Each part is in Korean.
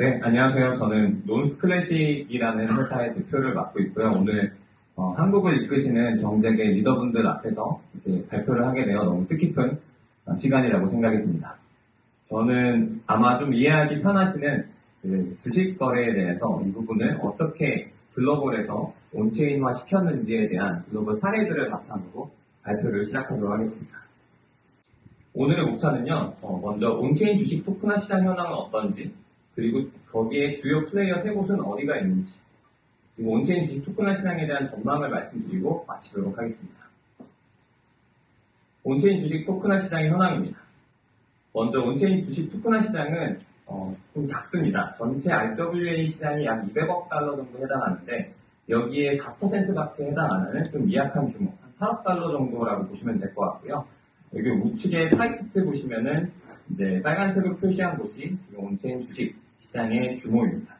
네, 안녕하세요. 저는 논스클래식이라는 회사의 대표를 맡고 있고요. 오늘 한국을 이끄시는 정재계 리더분들 앞에서 이렇게 발표를 하게 되어 너무 뜻깊은 시간이라고 생각이 듭니다. 저는 아마 좀 이해하기 편하시는 그 주식 거래에 대해서 이 부분을 어떻게 글로벌에서 온체인화 시켰는지에 대한 글로벌 사례들을 바탕으로 발표를 시작하도록 하겠습니다. 오늘의 목차는요, 먼저 온체인 주식 토큰화 시장 현황은 어떤지, 그리고 거기에 주요 플레이어 세 곳은 어디가 있는지, 그리고 온체인 주식 토큰화 시장에 대한 전망을 말씀드리고 마치도록 하겠습니다. 온체인 주식 토큰화 시장의 현황입니다. 먼저 온체인 주식 토큰화 시장은 좀 작습니다. 전체 RWA 시장이 약 200억 달러 정도 해당하는데 여기에 4%밖에 해당 안 하는 좀 미약한 규모, 한 8억 달러 정도라고 보시면 될 것 같고요. 여기 우측에 파이 차트 보시면은 이제 빨간색으로 표시한 곳이 온체인 주식 시장의 규모입니다.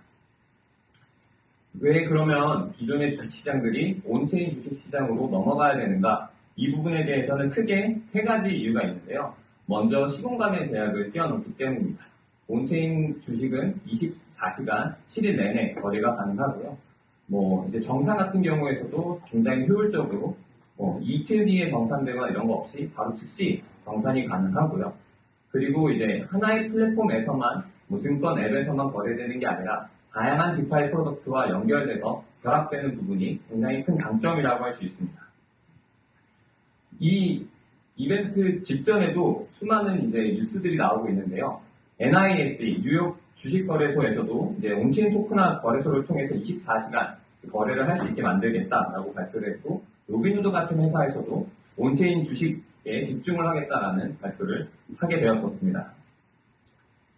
왜 그러면 기존의 주식 시장들이 온체인 주식 시장으로 넘어가야 되는가? 이 부분에 대해서는 크게 세 가지 이유가 있는데요. 먼저 시공간의 제약을 띄워놓기 때문입니다. 온체인 주식은 24시간 7일 내내 거래가 가능하고요. 이제 정산 같은 경우에서도 굉장히 효율적으로 이틀 뒤에 정산되거나 이런 거 없이 바로 즉시 정산이 가능하고요. 그리고 이제 하나의 플랫폼에서만 증권 앱에서만 거래되는 게 아니라 다양한 디파이 프로덕트와 연결돼서 결합되는 부분이 굉장히 큰 장점이라고 할 수 있습니다. 이 이벤트 직전에도 수많은 이제 뉴스들이 나오고 있는데요. NISE 뉴욕 주식거래소에서도 이제 온체인 토큰화 거래소를 통해서 24시간 거래를 할 수 있게 만들겠다라고 발표를 했고, 로빈후드 같은 회사에서도 온체인 주식에 집중을 하겠다라는 발표를 하게 되었었습니다.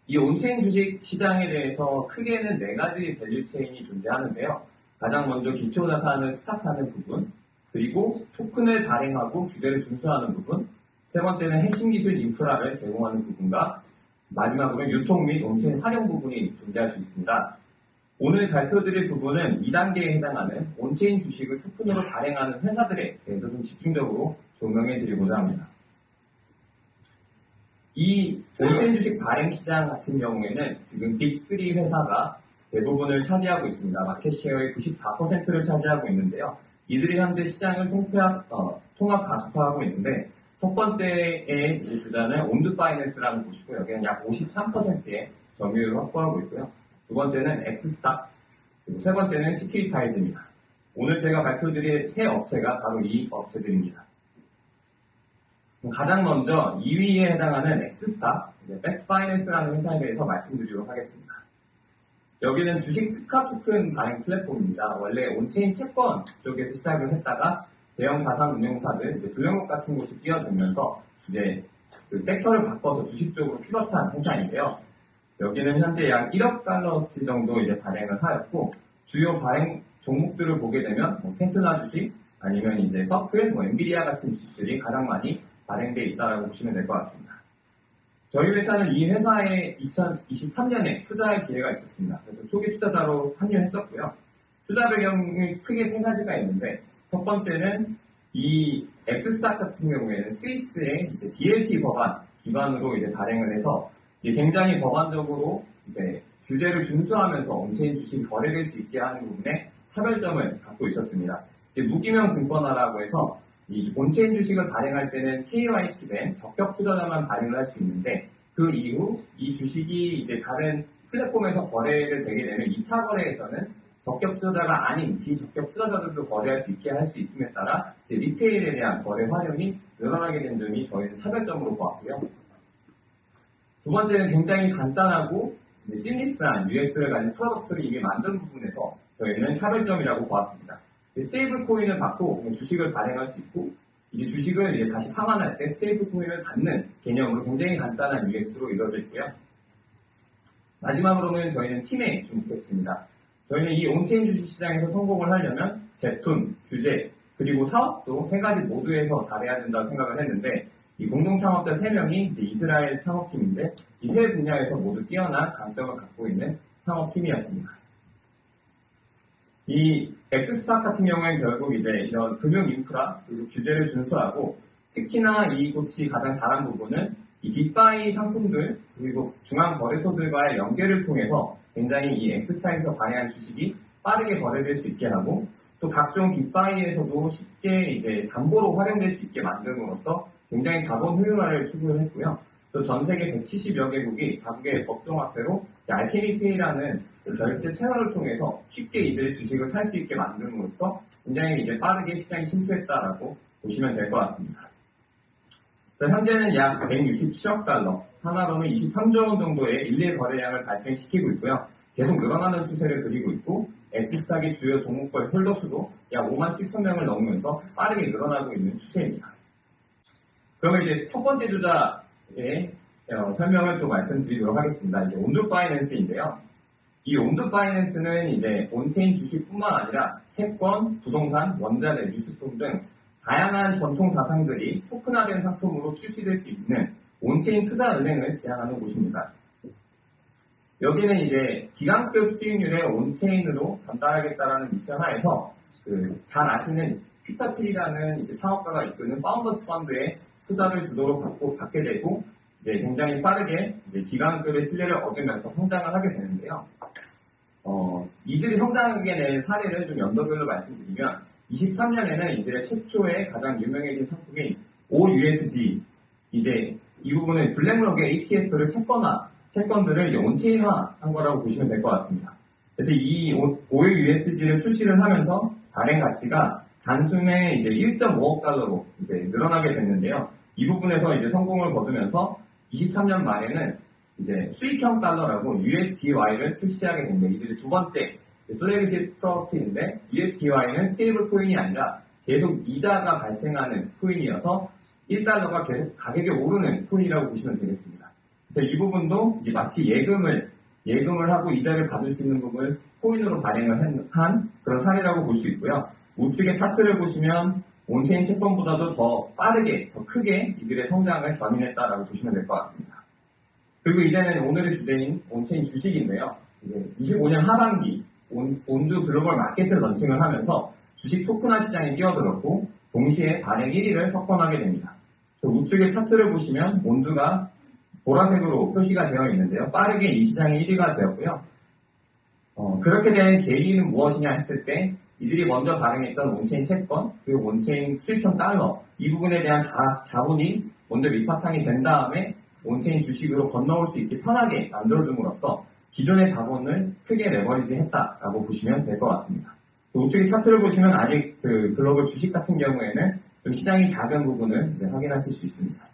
이 온체인 주식 시장에 대해서 크게는 네 가지 밸류체인이 존재하는데요. 가장 먼저 기초자산을 스탁하는 부분, 그리고 토큰을 발행하고 규제를 준수하는 부분, 세 번째는 핵심 기술 인프라를 제공하는 부분과 마지막으로 유통 및 온체인 활용 부분이 존재할 수 있습니다. 오늘 발표드릴 부분은 2단계에 해당하는 온체인 주식을 토큰으로 발행하는 회사들에 대해서 좀 집중적으로 조명해 드리고자 합니다. 이 온체인 주식 발행 시장 같은 경우에는 지금 빅3 회사가 대부분을 차지하고 있습니다. 마켓쉐어의 94%를 차지하고 있는데요. 이들이 현재 시장을 통합 가속화하고 있는데, 첫 번째의 주자는 온드파이낸스라는 곳이고, 여기는 약 53%의 점유율을 확보하고 있고요. 두 번째는 엑스스탁스, 그리고 세 번째는 시큐리타이즈입니다. 오늘 제가 발표드릴 세 업체가 바로 이 업체들입니다. 가장 먼저 2위에 해당하는 엑스스탁, 백파이낸스라는 회사에 대해서 말씀드리도록 하겠습니다. 여기는 주식 특화 토큰 발행 플랫폼입니다. 원래 온체인 채권 쪽에서 시작을 했다가 대형 자산 운용사들, 조영욱 같은 곳이 뛰어들면서 이제 그 섹터를 바꿔서 주식 쪽으로 피벗한 회사인데요. 여기는 현재 약 1억 달러치 정도 이제 발행을 하였고, 주요 발행 종목들을 보게 되면 테슬라 주식, 아니면 이제 서클, 엔비디아 같은 주식들이 가장 많이 발행되어 있다고 보시면 될 것 같습니다. 저희 회사는 이 회사에 2023년에 투자할 기회가 있었습니다. 그래서 초기 투자자로 합류했었고요. 투자 배경이 크게 세 가지가 있는데, 첫 번째는 이 엑스스탁 같은 경우에는 스위스의 이제 DLT 법안 기반으로 이제 발행을 해서 굉장히 법안적으로 이제 규제를 준수하면서 온체인 주식이 거래될 수 있게 하는 부분에 차별점을 갖고 있었습니다. 무기명 증권화라고 해서 이 온체인 주식을 발행할 때는 KYC된 적격 투자자만 발행을 할 수 있는데, 그 이후 이 주식이 이제 다른 플랫폼에서 거래를 되게 되면 2차 거래에서는 적격 투자자가 아닌 비적격 투자자들도 거래할 수 있게 할 수 있음에 따라 이제 리테일에 대한 거래 활용이 늘어나게 된 점이 저희는 차별점으로 보았고요. 두 번째는 굉장히 간단하고 심리스한 UX를 가진 프로덕트를 이미 만든 부분에서 저희는 차별점이라고 보았습니다. 스테이블 코인을 받고 주식을 발행할 수 있고, 이제 주식을 이제 다시 상환할 때 스테이블 코인을 받는 개념으로 굉장히 간단한 UX로 이루어져 있고요. 마지막으로는 저희는 팀에 주목했습니다. 저희는 이 온체인 주식 시장에서 성공을 하려면 제품, 규제, 그리고 사업도 세 가지 모두에서 잘해야 된다고 생각을 했는데, 이 공동 창업자 3명이 이제 이스라엘 창업팀인데, 이 세 분야에서 모두 뛰어난 강점을 갖고 있는 창업팀이었습니다. 이 엑스스탁 같은 경우에는 결국 이제 이런 금융 인프라, 그리고 규제를 준수하고, 특히나 이곳이 가장 잘한 부분은 이 빅바이 상품들, 그리고 중앙 거래소들과의 연계를 통해서 굉장히 이 X스타에서 발행한 주식이 빠르게 거래될 수 있게 하고 또 각종 빅바이에서도 쉽게 이제 담보로 활용될 수 있게 만듦으로써 굉장히 자본 효율화를 추구를 했고요. 또 전 세계 170여 개국이 자국의 법정화폐로 알케미페이라는 결제 채널을 통해서 쉽게 이들 주식을 살 수 있게 만듦으로써 굉장히 이제 빠르게 시장에 침투했다라고 보시면 될 것 같습니다. 현재는 약 167억 달러, 하나로는 23조 원 정도의 일일 거래량을 발생시키고 있고요. 계속 늘어나는 추세를 그리고 있고 X스탁의 주요 종목별 홀더 수도 약 5만 7천 명을 넘으면서 빠르게 늘어나고 있는 추세입니다. 그러면 이제 첫 번째 주자의 설명을 또 말씀드리도록 하겠습니다. 이제 온두 파이낸스인데요. 이 온두 파이낸스는 이제 온체인 주식뿐만 아니라 채권, 부동산, 원자재, 뉴스품 등 다양한 전통 자산들이 토큰화된 상품으로 출시될 수 있는 온체인 투자은행을 지향하는 곳입니다. 여기는 이제 기관급 수익률의 온체인으로 전달하겠다라는 미션 하에서 잘 아시는 퀴터트리라는 이제 창업가가 이끄는 파운더스 펀드의 투자를 주도로 받게 되고 이제 굉장히 빠르게 이제 기관급의 신뢰를 얻으면서 성장을 하게 되는데요. 이들이 성장하게 된 사례를 좀 연도별로 말씀드리면 23년에는 이들의 최초의 가장 유명해진 상품인 OUSG 이제 이 부분은 블랙록의 ETF를 채권들을 이제 온체인화한 거라고 보시면 될 것 같습니다. 그래서 이 OUSG를 출시를 하면서 발행 가치가 단순에 이제 1.5억 달러로 이제 늘어나게 됐는데요. 이 부분에서 이제 성공을 거두면서 23년 말에는 이제 수익형 달러라고 USDY를 출시하게 됩니다. 이들의 두 번째 플래그십 프로덕트인데 USDY는 스테이블 코인이 아니라 계속 이자가 발생하는 코인이어서 1달러가 계속 가격이 오르는 코인이라고 보시면 되겠습니다. 그래서 이 부분도 이제 마치 예금을 하고 이자를 받을 수 있는 부분을 코인으로 발행을 한 그런 사례라고 볼 수 있고요. 우측의 차트를 보시면 온체인 채권보다도 더 빠르게, 더 크게 이들의 성장을 견인했다라고 보시면 될 것 같습니다. 그리고 이제는 오늘의 주제인 온체인 주식인데요. 25년 하반기 온두 글로벌 마켓을 런칭을 하면서 주식 토큰화 시장에 뛰어들었고 동시에 발행 1위를 석권하게 됩니다. 우측의 차트를 보시면 온두가 보라색으로 표시가 되어 있는데요. 빠르게 이 시장의 1위가 되었고요. 그렇게 된 계기는 무엇이냐 했을 때 이들이 먼저 발행했던 온체인 채권, 그리고 온체인 수익형 달러 이 부분에 대한 자본이 먼저 밑바탕이 된 다음에 온체인 주식으로 건너올 수 있게 편하게 만들어줌으로써 기존의 자본을 크게 레버리지 했다라고 보시면 될 것 같습니다. 우측의 차트를 보시면 아직 글로벌 주식 같은 경우에는 좀 시장이 작은 부분을 확인하실 수 있습니다.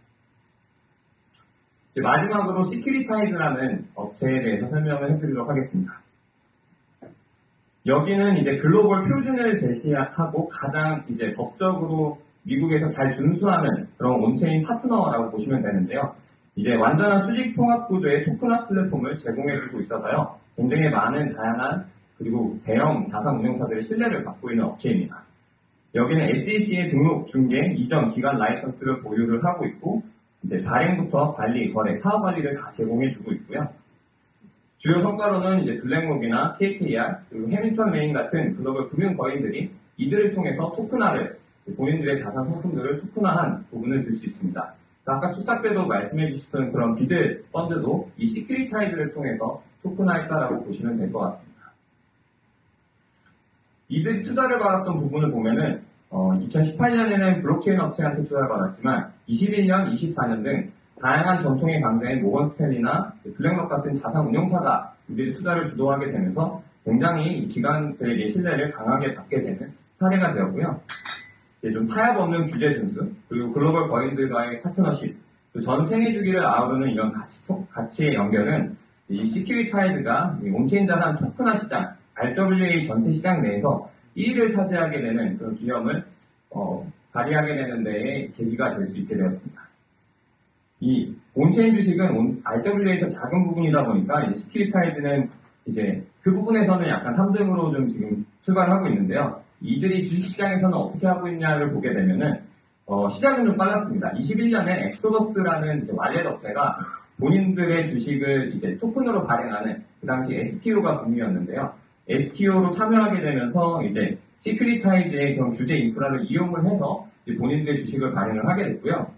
이제 마지막으로 시큐리타이즈라는 업체에 대해서 설명을 해드리도록 하겠습니다. 여기는 이제 글로벌 표준을 제시하고 가장 이제 법적으로 미국에서 잘 준수하는 그런 온체인 파트너라고 보시면 되는데요. 이제 완전한 수직 통합 구조의 토큰화 플랫폼을 제공해주고 있어서요. 굉장히 많은 다양한 그리고 대형 자산 운용사들의 신뢰를 받고 있는 업체입니다. 여기는 SEC의 등록, 중개, 이전 기관 라이선스를 보유를 하고 있고 이제 발행부터 관리, 거래, 사업 관리를 다 제공해주고 있고요. 주요 성과로는 이제 블랙록이나 KKR 그리고 해밀턴 레인 같은 글로벌 금융 거인들이 이들을 통해서 토큰화를 본인들의 자산 상품들을 토큰화한 부분을 들 수 있습니다. 아까 출석 때도 말씀해 주셨던 그런 비드 펀드도 이 시큐리타이즈를 통해서 토큰화했다라고 보시면 될 것 같습니다. 이들이 투자를 받았던 부분을 보면은 2018년에는 블록체인 업체한테 투자를 받았지만 21년, 24년 등 다양한 전통의 강자인 모건스탠리나 블랙록 같은 자산 운용사가 이들이 투자를 주도하게 되면서 굉장히 기관들에게 신뢰를 강하게 받게 되는 사례가 되었고요. 좀 타협 없는 규제 준수, 그리고 글로벌 거인들과의 파트너십, 전 생애 주기를 아우르는 이런 가치의 연결은 이 시큐리타이즈가 온체인 자산 토큰화 시장, RWA 전체 시장 내에서 1위를 차지하게 되는 그런 기념을 발휘하게 되는 데에 계기가 될 수 있게 되었습니다. 이 온체인 주식은 RWA에서 작은 부분이다 보니까 이제 시큐리타이즈는 이제 그 부분에서는 약간 3등으로 좀 지금 출발하고 있는데요. 이들이 주식시장에서는 어떻게 하고 있냐를 보게 되면은 시작은 좀 빨랐습니다. 21년에 엑소더스라는 완렛 업체가 본인들의 주식을 이제 토큰으로 발행하는 그 당시 STO가 붐이었는데요. STO로 참여하게 되면서 이제 시큐리타이즈의 그런 규제 인프라를 이용을 해서 이제 본인들의 주식을 발행을 하게 됐고요.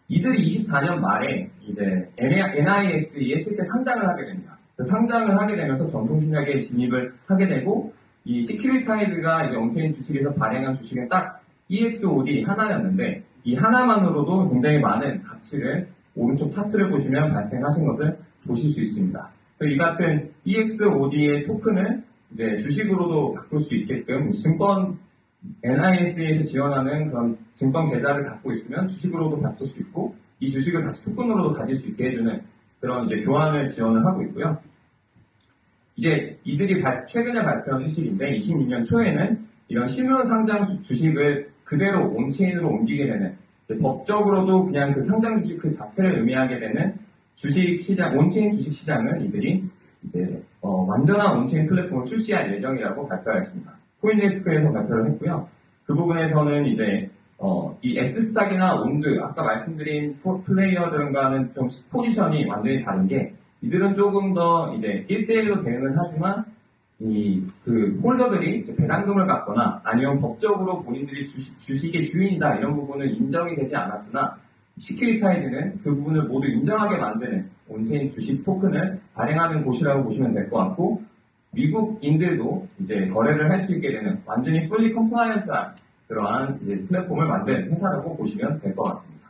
이들이 24년 말에 이제 NISE에 실제 상장을 하게 됩니다. 그 상장을 하게 되면서 전통신약에 진입을 하게 되고, 이 시큐리타이드가 이제 온체인 주식에서 발행한 주식은 딱 EXOD 하나였는데, 이 하나만으로도 굉장히 많은 가치를 오른쪽 차트를 보시면 발생하신 것을 보실 수 있습니다. 이 같은 EXOD의 토큰을 이제 주식으로도 바꿀 수 있게끔 증권 NIS에서 지원하는 그런 증권 계좌를 갖고 있으면 주식으로도 바꿀 수 있고, 이 주식을 다시 토큰으로도 가질 수 있게 해주는 그런 이제 교환을 지원을 하고 있고요. 이제 이들이 최근에 발표한 소식인데 22년 초에는 이런 신규 상장 주식을 그대로 온체인으로 옮기게 되는, 법적으로도 그냥 그 상장 주식 그 자체를 의미하게 되는 주식 시장, 온체인 주식 시장을 이들이 이제 완전한 온체인 플랫폼을 출시할 예정이라고 발표했습니다. 코인데스크에서 발표를 했고요. 그 부분에서는 이제 이 엑스스탁이나 온드, 아까 말씀드린 플레이어들과는 좀 포지션이 완전히 다른 게, 이들은 조금 더 이제 1대1로 대응을 하지만 그 홀더들이 이제 배당금을 받거나 아니면 법적으로 본인들이 주식의 주인이다 이런 부분은 인정이 되지 않았으나, 시큐리타이드는 그 부분을 모두 인정하게 만드는 온체인 주식 토큰을 발행하는 곳이라고 보시면 될 것 같고, 미국인들도 이제 거래를 할 수 있게 되는 완전히 fully compliant한 그러한 이제 플랫폼을 만든 회사라고 보시면 될 것 같습니다.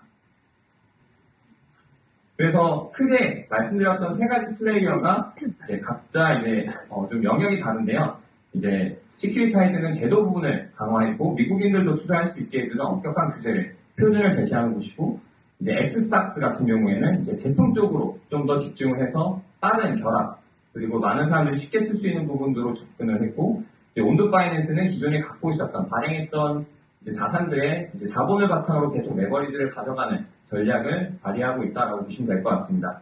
그래서 크게 말씀드렸던 세 가지 플레이어가 이제 각자 이제 좀 영역이 다른데요. 이제 시큐리타이즈는 제도 부분을 강화했고, 미국인들도 투자할 수 있게 해주는 엄격한 규제를 표준을 제시하는 곳이고, 이제 엑스스탁스 같은 경우에는 이제 제품 쪽으로 좀 더 집중을 해서 빠른 결합, 그리고 많은 사람들이 쉽게 쓸 수 있는 부분으로 접근을 했고, 이제 온드 파이낸스는 기존에 갖고 있었던 발행했던 이제 자산들의 이제 자본을 바탕으로 계속 레버리지를 가져가는 전략을 발휘하고 있다고 보시면 될 것 같습니다.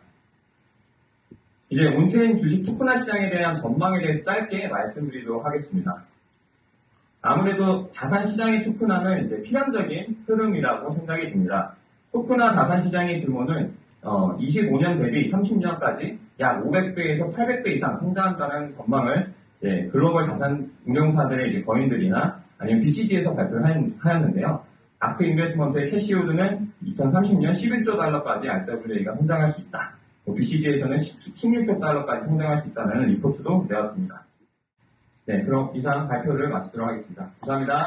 이제 온체인 주식 토큰화 시장에 대한 전망에 대해서 짧게 말씀드리도록 하겠습니다. 아무래도 자산 시장의 토큰화는 이제 필연적인 흐름이라고 생각이 듭니다. 토큰화 자산 시장의 규모는 25년 대비 30년까지 약 500배에서 800배 이상 성장한다는 전망을 글로벌 자산 운용사들의 이제 거인들이나 아니면 BCG에서 발표를 하였는데요. 아크 인베스트먼트의 캐시우드는 2030년 11조 달러까지 RWA가 성장할 수 있다. BCG에서는 16조 달러까지 성장할 수 있다는 리포트도 내왔습니다. 네, 그럼 이상 발표를 마치도록 하겠습니다. 감사합니다.